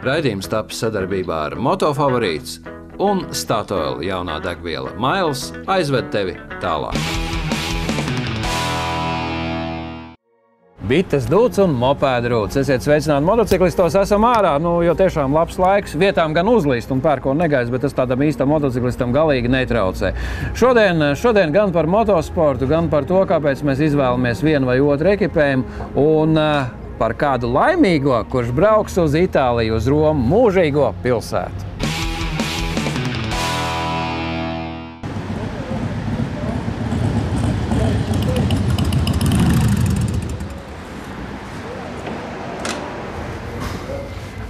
Raidījums tapis sadarbībā ar Motofavorīts un Statoil jaunā degviela Miles aizved tevi tālāk. Bites dūts un mopēda rūts. Esiet sveicināti motociklistos, esam ārā, jo tiešām labs laiks, vietām gan uzlīst un pērkona negaiss, bet tas tādam īstam motociklistam galīgi netraucē. Šodien gan par motosportu, gan par to, kāpēc mēs izvēlamies vienu vai otru ekipējumu un par kādu laimīgo, kurš brauks uz Itāliju, uz Romu, mūžīgo pilsētu.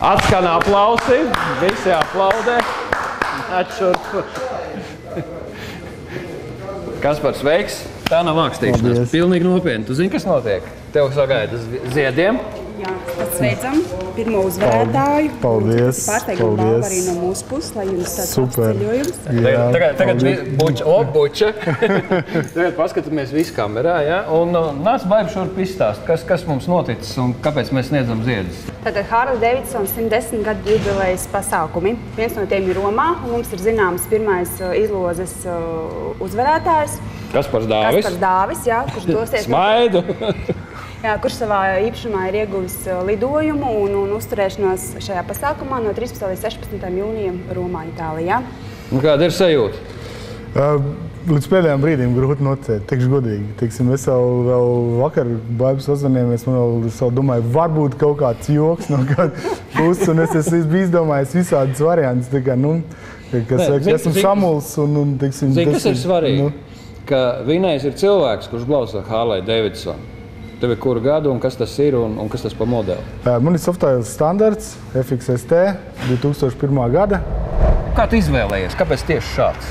Atskan aplausi, visi aplaudē. Atšurp. Kaspar, sveiks. Tā nav mākstīšanās. Pilnīgi nopietni. Tu zini, kas notiek? Tev sagaida ziediem. Jā, tad sveicam pirmo uzvarētāju. Paldies. Pārsteiguma balva arī no mūsu puses, lai jums tāds apceļojums. Tagad buča. Tagad paskatāmies visu kamerā, ja? Un nāc Baiba šurp izstāst, kas mums noticis un kāpēc mēs sniedzam ziedus. Tātad Harley-Davidson 110 gadu jubilejas pasākumi. Viens no tiem ir Romā, un mums ir zināms pirmais izlozes uzvarētājs. Kaspars Dāvis, jā, kurš dosies. Smaidu! Jā, kurš savā īpašumā ir ieguvis lidojumu un uzturēšanos šajā pasākumā no 13. līdz 16. jūnijam Romā, Itālijā. Kāda ir sajūta? Līdz pēdējām brīdīm grūti noteikt, teikšu godīgi. Teiksim, es vēl vakar Baibas sazvanījāmies, man vēl domāju, varbūt kaut kāds joks no kāda puses, un es biju izdomājis visādus variantus. Esmu samuls un teiksim... Zini, kas ir svarīgi? Ka vinējs ir cilvēks, kurš brauc ar Harley-Davidson. Tev ir kuru gadu un kas tas ir un kas tas pa modeli? Man ir Softails standarts FXST 2001. gada. Kā tu izvēlējies? Kāpēc tieši šāds?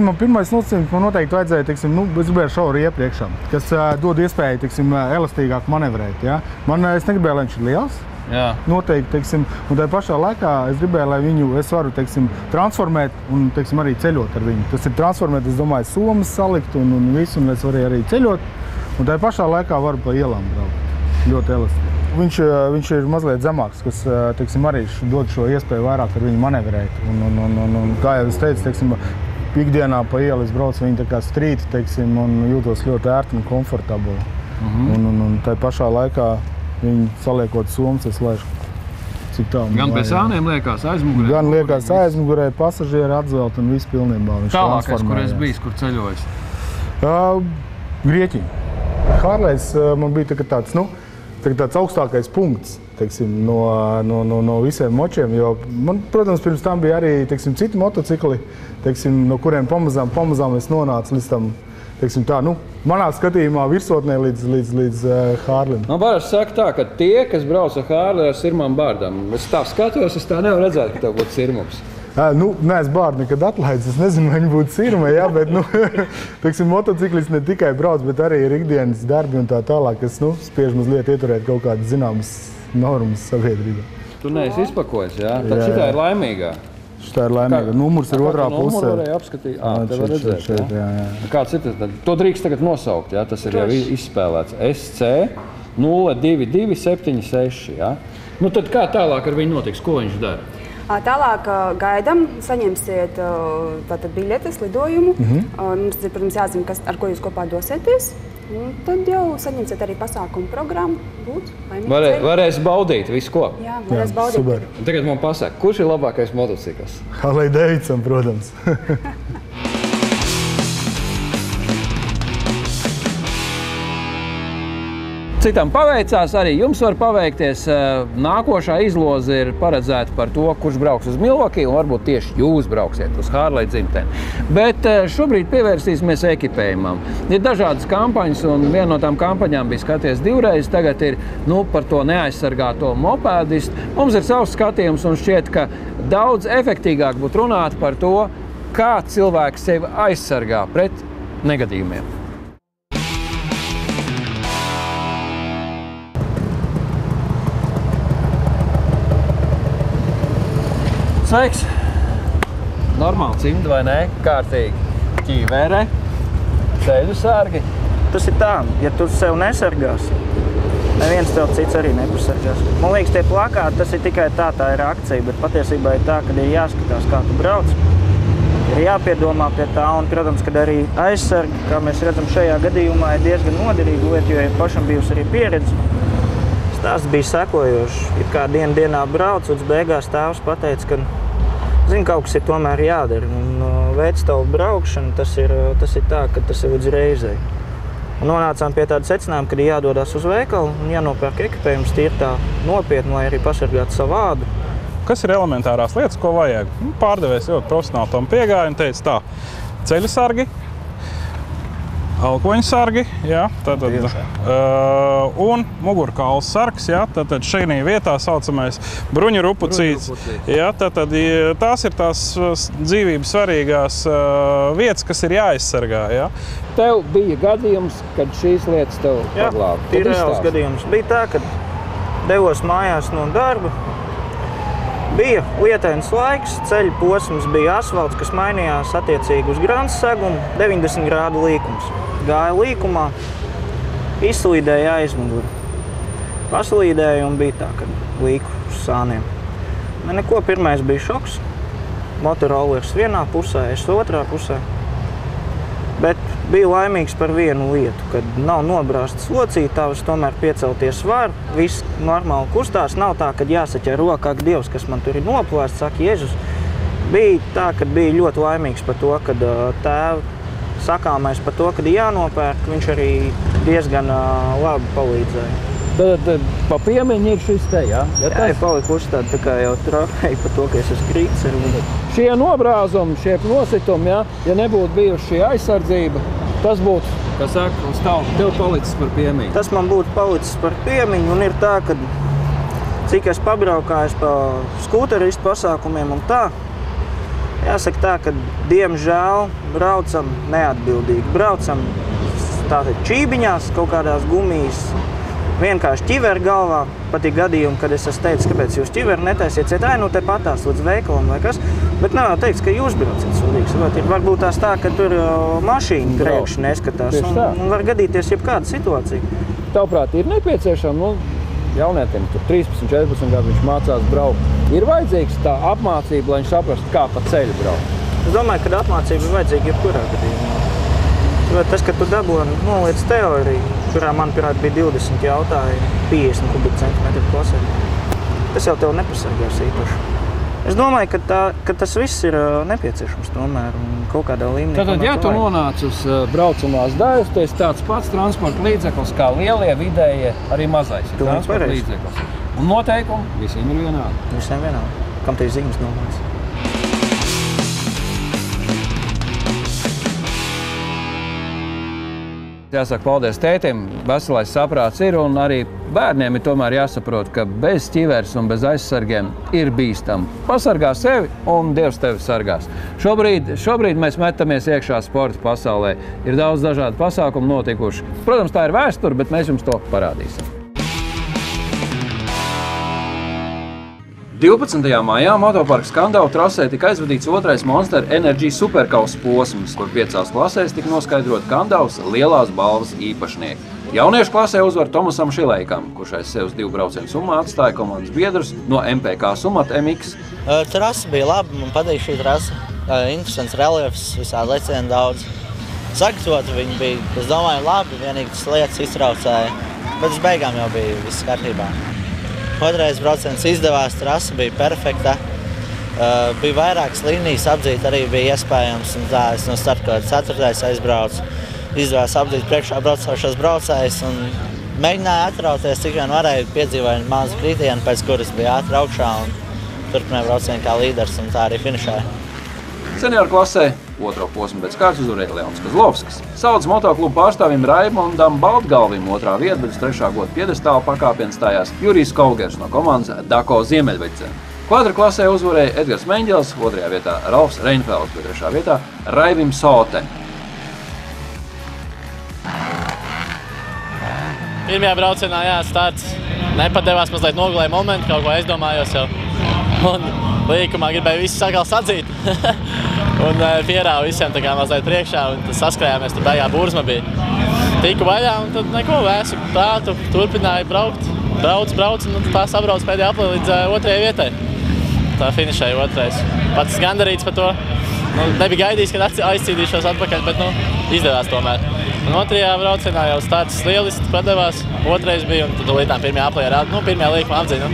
Man pirmais nosacījums man noteikti vajadzēja, es gribēju šauru iepriekšā, kas dod iespēju, elastīgāk manevrēt. Ja? Es negribēju, lai viņš ir liels. Jā. Noteikti, un tajā pašā laikā es gribēju, lai viņu es varu, transformēt un, arī ceļot ar viņu. Tas ir transformēt, es domāju, somas salikt un visu, un es varēju arī ceļot. Un tajā pašā laikā varu pa ielām braukt. Ļoti elastīgi. Viņš ir mazliet zemāks, kas, arī dod šo iespēju vairāk ar viņu manevrēt. Un kā jau es teicu, ikdienā pa ielu es braucu viņu tā kā street, un jūtos ļoti ērti un komfortabli. Un tajā pašā laikā viņi saliekot somas, es laišu cik tā. Gan pie sāniem liekās aizmugurē? Gan liekās aizmugurē, pasažieri atzelt un viss pilnībā. Tālākais, kur es bijis, kur ceļojis? Grieķija. Harlejs man bija tāds augstākais punkts no visiem močiem, jo man, protams, pirms tam bija arī citi motocikli, no kuriem pamazām es nonācu līdz tam, manā skatījumā virsotnē līdz Harlejam. Man parasti saka tā, ka tie, kas brauc ar Harleju ar sirmām bārdām, es tā skatos, es tā nevaru redzēt, ka tev būtu sirmums. Neesmu bārdu nekad atlaidis, es nezinu, vai viņi būtu sirma, jā, bet, motociklists ne tikai brauc, bet arī ir ikdienas darbi un tā tālāk, kas, spiež mazliet ieturēt kaut kādas zināmas normas sabiedrībā. Tu neesi izpakojis, jā? Tad šitā ir laimīgā. Šitā ir laimīga. Numurs ir otrā pusē. Numuru varēja apskatīt. Te var redzēt, jā. Kāds ir tas? To drīkst tagad nosaukt, jā? Tas ir jau izspēlēts. SC 02276, jā? Tad kā tālāk ar viņu notiks? Ko viņš dara? Tālāk gaidam, saņemsiet biļetes, lidojumu. Mums ir, protams, jāzina, ar ko jūs kopā dosieties. Un tad jau saņemsiet arī pasākumu programmu. Varēs baudīt visu ko? Jā, varēs baudīt. Super. Tagad man pasaka, kurš ir labākais motocikls? Harley-Davidson, protams. Citam paveicās, arī jums var paveikties. Nākošā izloze ir paredzēta par to, kurš brauks uz Milwaukee, un varbūt tieši jūs brauksiet uz Harley dzimteni. Bet šobrīd pievērsīsimies ekipējumam. Ir dažādas kampaņas, un viena no tām kampaņām bija skaties divreiz. Tagad ir par to neaizsargāto mopēdistu. Mums ir savs skatījums, un šķiet, ka daudz efektīgāk būtu runāt par to, kā cilvēks sevi aizsargā pret negadījumiem. Sveiks! Normāli cimdi vai ne? Kārtīgi ķīvere, ceļu sargi. Tas ir tā, ja tu sev nesargāsi, neviens tev cits arī nepasargās. Man liekas, tie plakāti, tas ir tikai tā ir akcija, bet patiesībā ir tā, ka ir jāskatās, kā tu brauc. Ir jāpiedomā pie tā, un, protams, kad arī aizsargi, kā mēs redzam šajā gadījumā, ir diezgan noderīga lieta, jo ir pašam bijusi arī pieredze. Stāsts bija sekojošs. Ir kā dienā brauc, un beigās tēvs pateica, ka zin, kaut kas ir tomēr jādara. Un veids tavu braukšanu, tas ir tā, ka tas ir līdz reizei. Un nonācām pie tāda secinājuma, ka ir jādodas uz veikalu un jānopērk ekipējums tīri tā nopietni, lai arī pasargātu savu ādu. Kas ir elementārās lietas, ko vajag? Pārdevējs ļoti profesionāli tam piegāja un teica tā, ceļu sargi, alkoņu sargi, jā, un mugurkaules sargs, jā, tātad šajā vietā saucamais bruņu rupucīts. Jā, tātad tās ir tās dzīvības svarīgās vietas, kas ir jāaizsargā, jā. Tev bija gadījums, kad šīs lietas tev paglāba? Jā, ir reāls gadījums. Bija tā, kad devos mājās no darba. Bija lietains laiks, ceļa posms bija asfalts, kas mainījās attiecīgi uz grāns segumu, 90 grādu līkums. Gāja līkumā, izslīdēja aizmuguri. Paslīdēja un bija tā, kad līku uz sāniem. Neko, pirmais bija šoks. Motorollers vienā pusē, es otrā pusē. Bet biju laimīgs par vienu lietu, kad nav nobrāstas locītavas, tomēr piecelties var, viss normāli kustās. Nav tā, kad jāsaķer rokā, ak, Dievs, kas man tur ir noplāsts, saka Jēzus. Bija tā, kad biju ļoti laimīgs par to, kad tēva sakāmais par to, kad ir jānopērk, viņš arī diezgan labi palīdzēja. Tad pa piemiņu ir šis te, jā? Jā, ir palikuši tādi tā kā jau trofeji par to, ka es esmu krītis ar viņu. Šie nobrāzumi, šie nositumi, ja nebūtu bijuši šī aizsardzība, tas būtu, kā saka, uz tev palicis par piemiņu. Tas man būtu palicis par piemiņu, un ir tā, ka cik es pabraukājos pa skūteristu pasākumiem un tā, jāsaka tā, ka diemžēl braucam neatbildīgi. Braucam tātad čībiņās, kaut kādās gumijas, vienkārši ķiveri galvā. Pat ir gadījumi, kad es esmu teicis, kāpēc jūs ķiveri netaisiet, nu te patās līdz veikalam vai kas. Bet nav teiks, ka jūs brauciet sūdīgs. Varbūt tās tā, ka tur mašīna priekš neskatās un var gadīties jebkāda situācija. Tavuprāt, ir nepieciešama, jaunietim, tur 13, 14 gadu viņš mācās braukt. Ir vajadzīgs tā apmācība, lai viņš saprastu, kā pa ceļu braukt? Es domāju, ka apmācība ir vajadzīga jebkurā gadījumā. Tas, ka tu dabūji noliec teoriju, kurā, manuprāt, bija 20 jautājumi, 50 kubikcentimetru klasē, tas jau tev nepasargās īpaši. Es domāju, ka tas viss ir nepieciešams tomēr un kaut kādā līmenī. Tātad, ja tu nonāc uz braucamās daļas, tu esi tāds pats transporta līdzeklis kā lielie, vidējie, arī mazais transporta līdzeklis. Un noteikumi visiem ir vienādi. Visiem vienādi. Kam tie zīmes nomāc? Jāsaka, paldies tētim, veselais saprāts ir, un arī bērniem ir tomēr jāsaprot, ka bez ķiveres un bez aizsargiem ir bīstami. Pasargā sevi, un Dievs tevi sargās. Šobrīd mēs metamies iekšā sporta pasaulē. Ir daudz dažādu pasākumu notikuši. Protams, tā ir vēsture, bet mēs jums to parādīsim. 12. maijā Motoparka Skandava trasē tika aizvadīts otrais Monster Energy superkausa posms, kur 5 klasēs tika noskaidrot Kandavas lielās balvas īpašnieki. Jauniešu klasē uzvar Tomasam Šileikam, kurš aiz sevis 2 braucienu summā atstāja komandas biedrus no MPK Sumat MX. Trasa bija laba, man patīk šī trasa. Interesants reliefs, visādi lecieni daudz. Sagatavoti viņi bija, es domāju, labi, vienīgi tas lietas iztraucēja, bet uz beigām jau bija viss kārtībā. Otrais brauciens izdevās, trasa bija perfekta. Bija vairākas līnijas apdzīt, arī bija iespējams. Un tā, es no starta 4. aizbraucu. Izdevās apdzīt priekšā braucošos braucējus un mēģināju atrauties, cik vien varēju, piedzīvoju mazu kritienu, pēc kuras bija ātri augšā un turpināju braucienu kā līderis un tā arī finišēju. Senioru klasē otro posmu pēc kārtas uzvarēja Leons Kozlovskis. Saudas motoklubu pārstāvim Raimondam Baltgalvim otrā vieta, bet uz 3. goda piedestāla pakāpienu stājās Jurijs Kolgers no komandas Dako Ziemeļvicē. Kvadra klasē uzvarēja Edgars Meņģels, 2. vietā Ralfs Reinfelds, bet 3. vietā Raivim Sote. Pirmajā braucienā, starts nepadevās, mazliet nogulēja momentu, kaut ko aizdomājos jau. Un līkumā gribēju visu sakal sadzīt. Un pierāvu visiem tā kā mazliet priekšā, un saskrējāmies, tur beigā Burzma bija. tiku vaļā un tad neko vēsu prātu, turpināju braukt. Brauc un tā sabrauc pēdējā aplī līdz 2. vietai. Tā finišēja 2. Pats gandarīts par to. Nebija gaidījis, kad aizcīdīšos atpakaļ, bet izdevās tomēr. Un 2. braucienā jau starts lieliski padevās, 2. bija un tad līdz 1. aplī ar pirmajā līkuma apdziņu.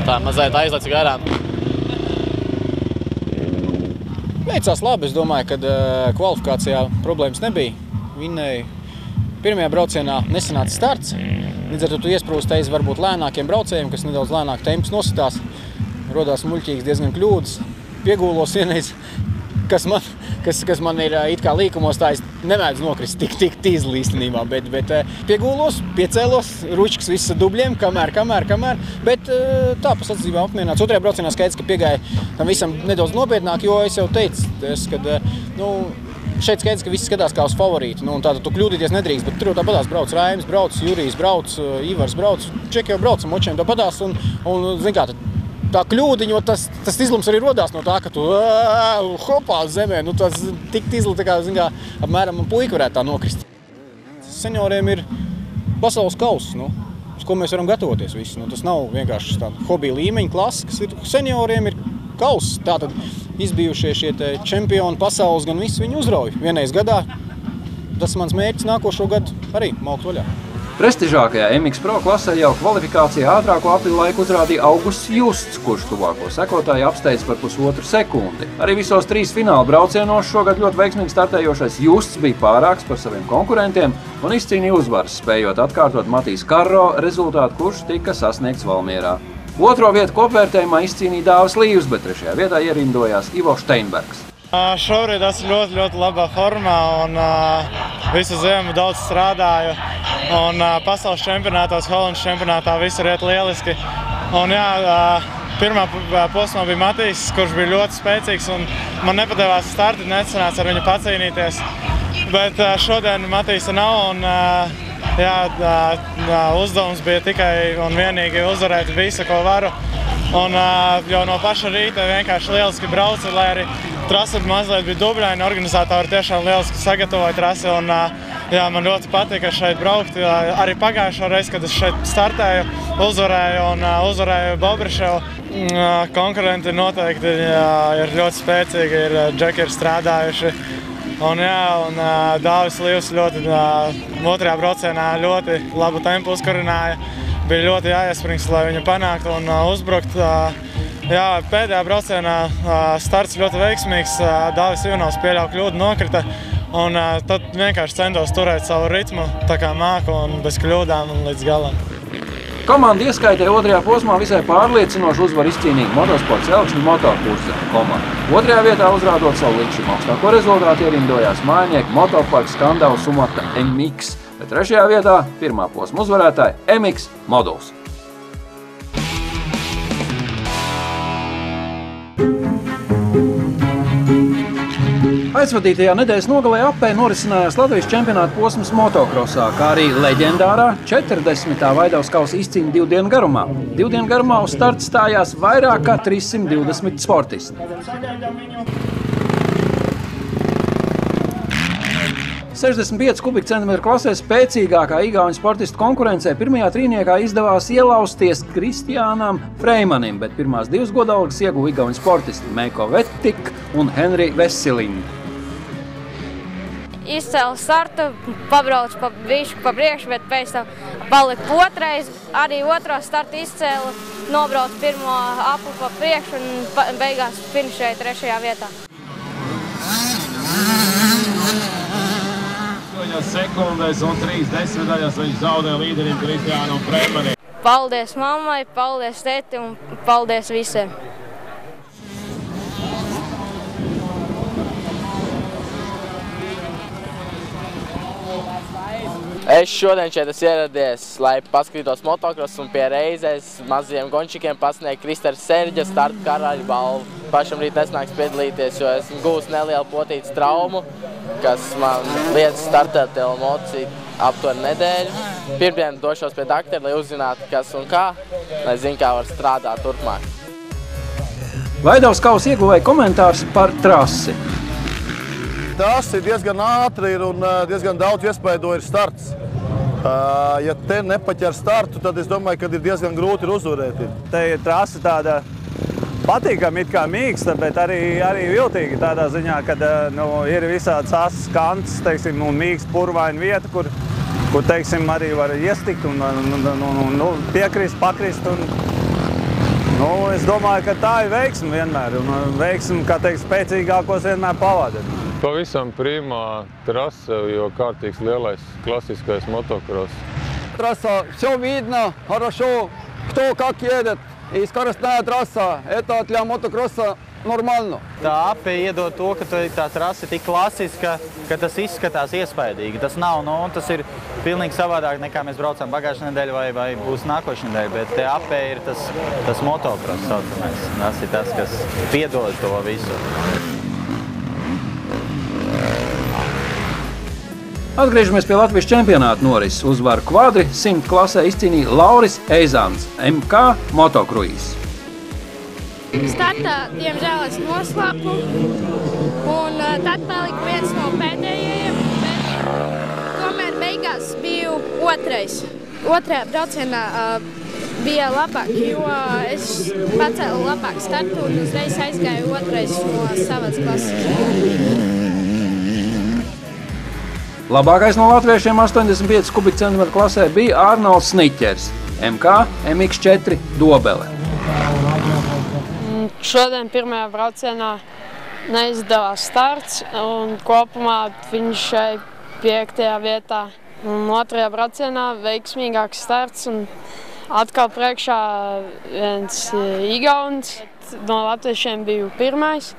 Tā mazliet aizleca garām. Veicās labi, es domāju, ka kvalifikācijā problēmas nebija. Vinnēja pirmajā braucienā nesanāca starts. Līdz ar to tu iesprūstējies varbūt lēnākiem braucējiem, kas nedaudz lēnāk tempus nositās. Rodās muļķīgas diezgan kļūdas. Piegūlos vienreiz, kas man ir it kā līkumos, tā es nemēdzu nokrist tik tīzli īstenībā, bet piegūlos, piecēlos, ručkas visas dubļiem, kamēr, bet tā pa sacīmēm apmierināts. 2. braucienā skaidrs, ka piegāja tam visam nedaudz nopietnāk, jo es jau teicu, kad, šeit skaidrs, ka viss skatās kā uz favorītu, un tātad tu kļūdīties nedrīkst, bet tur tāpatās brauc Raimis, brauc Jurijs, brauc Ivars, brauc Čeki jau brauc, močiem tāpatās, un zin kā, tā kļūdiņa, tas izlums arī rodās no tā, ka tu hopā zemē, tas tik izli, tā kā, zin kā, apmēram puika varētu tā nokrist. Senioriem ir pasaules kauss, uz ko mēs varam gatavoties visi, tas nav vienkārši tāda hobija līmeņa klasa, kas ir senioriem ir kauss, tātad izbijušie šie čempioni pasaules, gan visi viņi uzrauj vienreiz gadā. Tas mans mērķis nākošo gadu arī maukt vaļā. Prestižākajā MX Pro klasē jau kvalifikācijā ātrāko apli laiku uzrādīja Augusts Justs, kurš tuvāko sekotāju apsteidz par 1,5 sekundi. Arī visos 3 fināla braucienos šogad ļoti veiksmīgi startējošais Justs bija pārāks par saviem konkurentiem un izcīnīja uzvaras, spējot atkārtot Matīs Karro rezultātu, kurš tika sasniegts Valmierā. 2. vietu kopvērtējumā izcīnīja Dāvis Līvs, bet 3. vietā ierindojās Ivo Steinbergs. Šobrīd esmu ļoti labā formā un visu ziemu daudz strādāju. Un pasaules čempionātos, Holandas čempionātā visur iet lieliski. Un pirmā posmā bija Matīs, kurš bija ļoti spēcīgs un man nepadevās starti, nesanāca ar viņu pacīnīties. Bet šodien Matīsa nav un uzdevums bija tikai un vienīgi uzvarēt visu, ko varu. Un jau no paša rīta vienkārši lieliski braucu, lai arī trase mazliet bija dubļaina, organizatori tiešām lieliski sagatavoja trasi un man ļoti patika šeit braukt. Arī pagājušo reizi, kad es šeit startēju, uzvarēju Bobriševu. Konkurenti noteikti ir ļoti spēcīgi, džeki ir strādājuši. Un Dāvis Līvs ļoti 2. braucienā ļoti labu tempu uzkurināja. Bija ļoti jāiesprings, lai viņu panāktu un uzbrukt. Pēdējā braucienā starts ļoti veiksmīgs. Dāvis Ivnovs pieļauj kļūdu, nokrita. Un tad vienkārši centos turēt savu ritmu, tā kā māku un bez kļūdām un līdz galam. Komanda ieskaitēja 2. posmā visai pārliecinošu uzvaru izcīnīja Motosports Elkšņu motokursa komanda. 2. vietā uzrādot savu līdz šim augstāko rezultātu ierindojās mājnieku Motoparks Skandau Sumata MX, bet 3. vietā 1. posma uzvarētāja MX Moduls. Aizvadītajā nedēļas nogalē Appē norisinājās Latvijas čempionāta posms motokrosā, kā arī leģendārā 40. Vaidavas kausa izcīņa 2 dienu garumā. 2 dienu garumā uz starta stājās vairāk kā 320 sportisti. 65 kubikcentimetru klasē spēcīgākā igauņu sportistu konkurencē pirmajā trīniekā izdevās ielausties Kristiānam Freimanim, bet pirmās 2 godalgas ieguva igauņu sportisti Meiko Vettik un Henri Vesiliņi. Izcēlu startu, pabraucu pa priekšu, bet pēc tam paliku 2. Arī 2. startu izcēlu, nobraucu 1. apli pa priekšu un beigās finišēju 3. vietā. 8 sekundēs un 3 desmitaļas viņš zaudēja līderim Kristiānam Freimanim. Paldies mammai, paldies tēti un paldies visiem. Es šodien šeit esmu ieradies, lai paskatītos motokrosu un pie reizes mazajiem gončikiem pasniegt Kristers Serģa starta karaļu balvu. Pašam rīt nesnāks piedalīties, jo esmu gūs nelielu potītes traumu, kas man liedz startēt telmociju aptuveni nedēļu. Pirmdien došos pie daktera, lai uzzinātu, kas un kā, lai zinu, kā var strādāt turpmāk. Vaidavas kausa ieguvēja komentārs par trasi. trasa ir diezgan ātri un diezgan daudz iespēju ir starts. Ja te nepaķer startu, tad es domāju, ka ir diezgan grūti uzvarēt. Te ir trasa tāda patīkama, it kā mīksta, bet arī viltīga tādā ziņā, kad ir visādas asas kantas, teiksim, un mīksta purvaina vieta, kur teiksim, arī var iestikt un piekrist, pakrist. Es domāju, ka tā ir veiksme vienmēr, un veiksme, kā teikt, spēcīgākos vienmēr pavada. Pavisam prīmā trasa, jo kārtīgs lielais классический мотокросс. Трасса, все видно, хорошо, кто как едет. И скоростная трасса, это для мотокросса нормально. Tā ape iedod to, ka tā trasa ir tik klasiska, ka tas izskatās iespaidīgi. Tas nav, tas ir pilnīgi savādāk nekā mēs braucām pagājušajā nedēļā vai būs nākošajā nedēļā, bet te ape ir tas motocross saucamais. Tas ir tas, kas piedod to visu. Atgriežamies pie Latvijas čempionāta norises. Uzvaru kvadri 100 klasē izcīnīja Lauris Eizāns, MK motokruīzs. Startā, diemžēl, es noslēpu, un tad palika viens no pēdējiem, bet tomēr beigās biju otrais. Otrajā braucienā bija labāk, jo es pacēlu labāk startu un uzreiz aizgāju otrais no savas klases. Labākais no latviešiem 85 kubikcentimetru klasē bija Arnolds Sniķers, MK MX4 Dobele. Šodien pirmajā braucienā neizdevās starts, un kopumā viņš šai 5. vietā. Un otrajā braucienā veiksmīgāks starts, un atkal priekšā viens igauns. No latviešiem biju pirmais,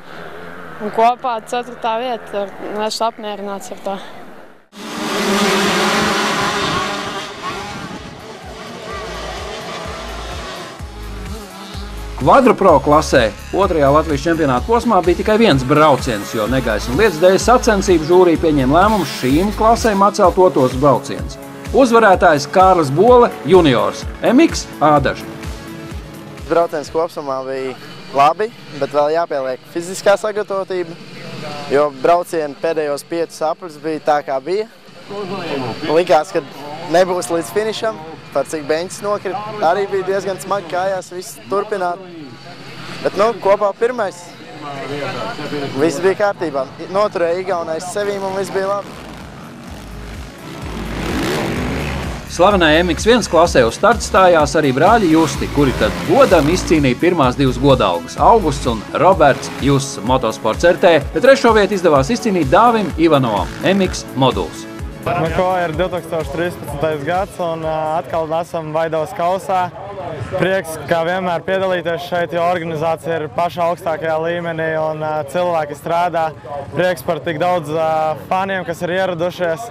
un kopā 4. vieta. Esmu apmierināts ar to. Kvadrupro klasē otrajā Latvijas čempionāta posmā bija tikai viens brauciens, jo negaisa un lietas dēļ sacensību žūrija pieņēma lēmumu šīm klasēm atcelt otros brauciens. Uzvarētājs Kārlis Bole juniors, MX Ādaža. Brauciens kopumā bija labi, bet vēl jāpieliek fiziskā sagatavotība, jo brauciena pēdējos 5 apļus bija tā, kā bija. Likās, ka nebūs līdz finišam, par cik beņķis nokrita. Arī bija diezgan smagi kājās viss turpināt. Bet kopā pirmais. Viss bija kārtībā. Noturēja igaunais sevīm un viss bija labi. Slavenajā MX1 klasē uz starta stājās arī brāļi Justi, kuri tad godam izcīnīja pirmās 2 godalgas – Augusts un Roberts Justs Motosports RT, bet 3. vietu izdevās izcīnīt Dāvim Ivanovam MX moduls. Ir 2013. gads un atkal esam Vaidavas kausā. Prieks, kā vienmēr, piedalīties šeit, jo organizācija ir pašā augstākajā līmenī un cilvēki strādā. Prieks par tik daudz faniem, kas ir ieradušies.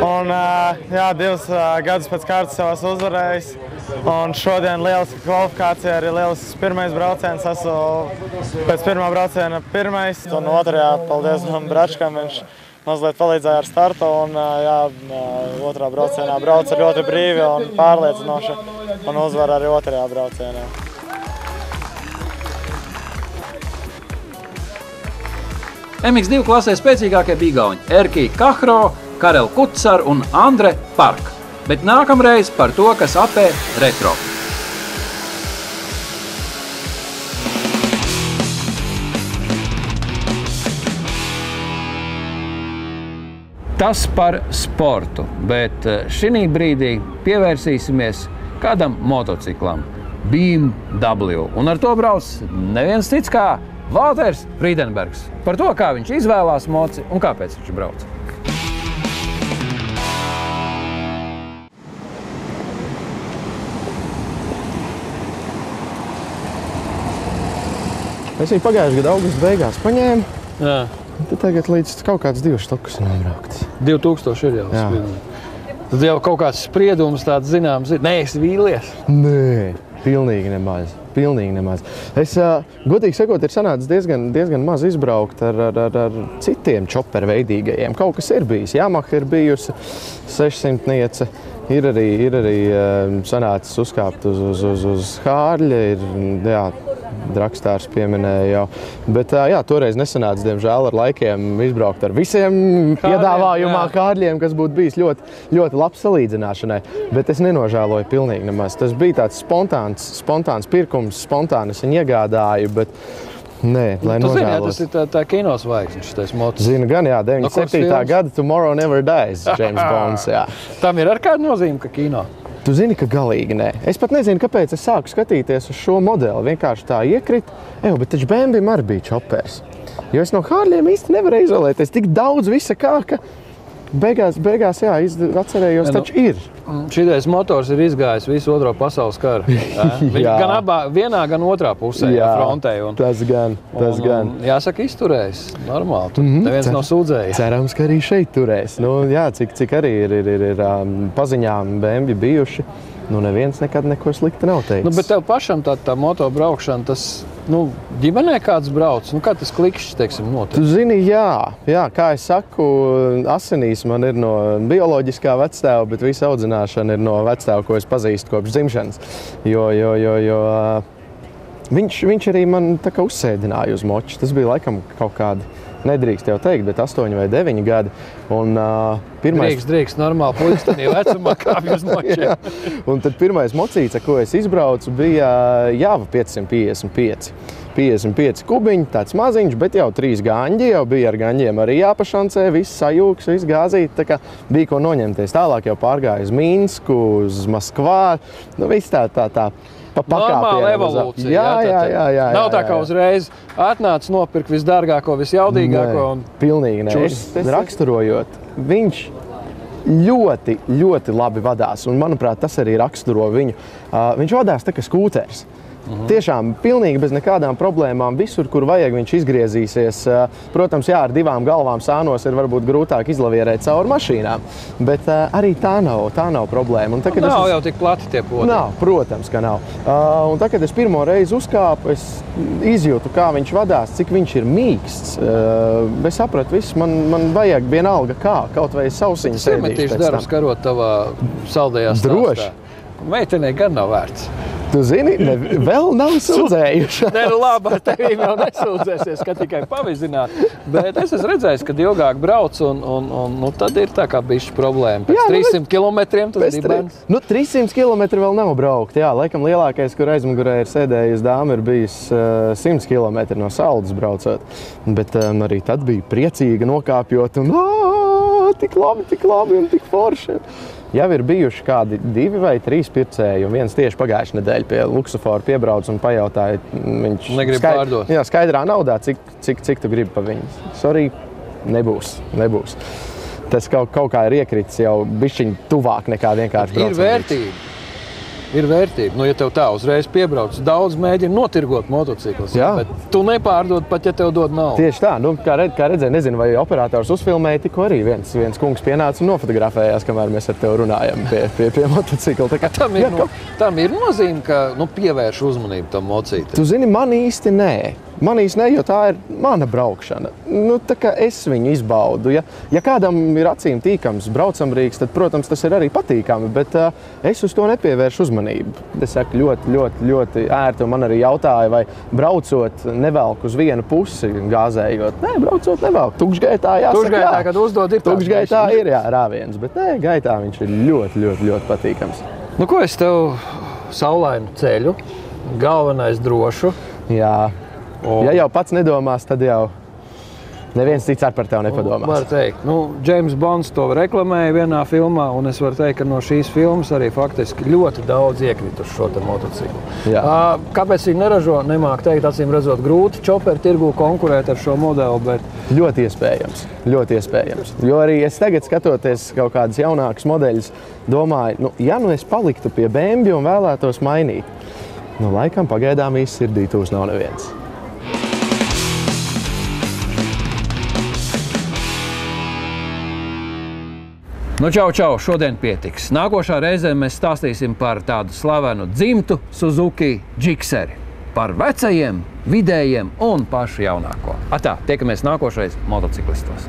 Un, 2 gadus pēc kārtas jau esmu uzvarējis. Un šodien lieliska kvalifikācija, arī lielisks pirmais brauciens. Esmu pēc pirmā brauciena pirmais. Un otrajā, paldies Bračkam, viņš mazliet palīdzēja ar startu. Un, otrā braucienā brauca ļoti brīvi un pārliecinoši. Un uzvar arī otrajā braucienā. MX2 klasē spēcīgākie bija igauņi Erkī Kahro, Karel Kutsar un Andre Park. Bet nākamreiz par to, kas apē retro. Tas par sportu, bet šī brīdī pievērsīsimies kādam motociklam – BMW. Un ar to brauc neviens cits kā Valters Friedenbergs. Par to, kā viņš izvēlās moci un kāpēc viņš brauc. Es viņu pagājušajā gada augusta beigās paņēmu. Jā. Tad tagad līdz kaut kāds 2 štukus nobraukts. 2000 ir jau spīdumi. Tad jau kaut kāds spriedums tāds zināms ir. Nē, esi vīlies? Nē, pilnīgi nemaz. Pilnīgi nemaz. Es, godīgi sakot, ir sanācis diezgan maz izbraukt ar citiem čoperveidīgajiem. Kaut kas ir bijis. Yamaha ir bijusi 600-niece. Ir arī sanācis uzkāpt uz Hārļa. Drakstārs pieminēja jau. Bet jā, toreiz nesanāca, diemžēl, ar laikiem izbraukt ar visiem piedāvājumā kārļiem, kas būtu bijis ļoti, ļoti labs salīdzināšanai. Bet es nenožēloju pilnīgi nemaz. Tas bija tāds spontāns pirkums, spontāni es viņu iegādāju, bet nē, lai nožēlos. Tas ir tā kinosvaigznes, šitais motos. Zinu gan, jā, 97. gada Tomorrow Never Dies, James Bonds, jā. Tam ir ar kādu nozīmi, ka kino? Tu zini, ka galīgi nē. Es pat nezinu, kāpēc es sāku skatīties uz šo modeli. Vienkārši tā iekrita. Bet taču Bambim arī bija čopers. Jo es no Hārļiem īsti nevarēju izolēties. Tik daudz visa kā, ka beigās jā, atcerējos, taču ir. Šitais motors ir izgājis visu otro pasaules karu. Gan vienā, gan otrā pusē frontē. Tas gan. Jāsaka, izturējis. Normāli. Tur neviens nav sūdzējis. Cerams, ka arī šeit turēs. Cik arī ir paziņām Bambi bijuši. Neviens nekad neko slikti nav teicis. Bet tev pašam tā moto braukšana, tas, ģimenē kāds brauc? Kā tas klikšķis, teiksim, notiek? Tu zini, jā, kā es saku, asinīs man ir no bioloģiskā vectēva, bet visa audzināšana ir no vectēva, ko es pazīstu kopš dzimšanas. Jo viņš arī man tā kā uzsēdināja uz moču. Tas bija laikam kaut kādi, nedrīkst jau teikt, bet 8 vai 9 gadi. Un, drīkst, normāli puistanī vecumā kāpj uz močiem. Un tad pirmais mocīts, ar ko es izbraucu, bija Java 555. 55 kubiņi, tāds maziņš, bet jau 3 gaņģi, jau bija ar gaņģiem arī jāpašancē, viss sajūgs, viss gāzīt, tā kā bija ko noņemties. Tālāk jau pārgāja uz Minsku, uz Maskvā, viss tā. Normāla evolūcija. Jā. Nav tā kā uzreiz atnāc nopirkt visdārgāko, visjaudīgāko. Pilnīgi ne. Raksturojot, viņš ļoti, ļoti labi vadās. Un, manuprāt, tas arī raksturo viņu. Viņš vadās tā kā skūters. Tiešām pilnīgi bez nekādām problēmām. Visur, kur vajag, viņš izgriezīsies. Protams, jā, ar 2 galvām sānos ir varbūt grūtāk izlavierēt cauri mašīnām. Bet arī tā nav problēma. Un nav jau tik plati tie podi. Nav, protams, ka nav. Un tā, kad es pirmo reizi uzkāpu, es izjūtu, kā viņš vadās, cik viņš ir mīksts. Es sapratu, viss, man vajag vienalga kā, kaut vai sausiņu sēdīšu. Iemetīšu darbs karot tavā saldajā stāstā. Droši. Meitenei gan nav vērts. Tu zini, vēl nav sūdzējuši. Labi, ar tevīm jau nesūdzēsies, ka tikai pavizināt. Bet es esmu redzējis, kad ilgāk brauc un tad ir tā kā bišķi problēma. Pēc 300 kilometriem tas ir bērns. 300 kilometri vēl nav braukt. Jā, laikam lielākais, kur aizmugurē ir sēdējis dāma, ir bijis 100 kilometri no Saldus braucot. Bet arī tad bija priecīga nokāpjot un tik labi un tik forši. Jau ir bijuši kādi 2 vai 3 pircēji, un viens tieši pagājušajā nedēļā pie Luxofora piebrauc un pajautāja, viņš negrib pārdot. Jā, skaidrā naudā, cik tu gribi pa viņu. Sorry, nebūs. Tas kaut kā ir iekritis jau bišķiņ tuvāk nekā vienkārši braucam. Ir vērtība. Ja tev tā uzreiz piebrauc, daudz mēģina notirgot motociklus, bet tu nepārdod pat, ja tev dod naudu. Tieši tā. Kā redzēju, nezinu, vai operators uzfilmēja, tikko arī viens kungs pienāca un nofotografējās, kamēr mēs ar tevi runājam pie motocikla. Tam ir nozīme, ka pievērš uzmanību tam mocītam. Tu zini, man īsti nē. Jo tā ir mana braukšana. Tā kā es viņu izbaudu. Ja kādam ir acīm tīkams braucamrīks, tad, protams, tas ir arī patīkami, bet es uz to nepievēršu uzmanību. Es saku ļoti ērti, un man arī jautāja, vai braucot nevelk uz vienu pusi gāzējot. Nē, braucot nevelk. Tukšgaitā jāsaka, Tukšgaitā, kad uzdod, ir Tukšgaitā ir, rāviens, bet nē, gaitā viņš ir ļoti patīkams. Ko es tev saulainu ceļu, galvenais drošu. Jā. Ja jau pats nedomās, tad jau neviens cits ar par tevi nepadomās. Var teikt, James Bonds to reklamēja vienā filmā, un es varu teikt, ka no šīs filmas arī faktiski ļoti daudz iekrīt uz šo te motociklu. Kāpēc viņi neražo, nemāk teikt, acīm redzot grūti čoperi tirgu konkurēt ar šo modeli, bet ļoti iespējams. Jo arī es tagad skatoties kaut kādas jaunākas modeļas, domāju, ja es paliktu pie Bambi un vēlētos mainīt, laikam pagaidām īsti sirdī tūs nav neviens. Čau, šodien pietiks. Nākošā reizē mēs stāstīsim par tādu slavenu dzimtu Suzuki Gixxeri. Par vecajiem, vidējiem un pašu jaunāko. Tiekamies nākošais motociklistos.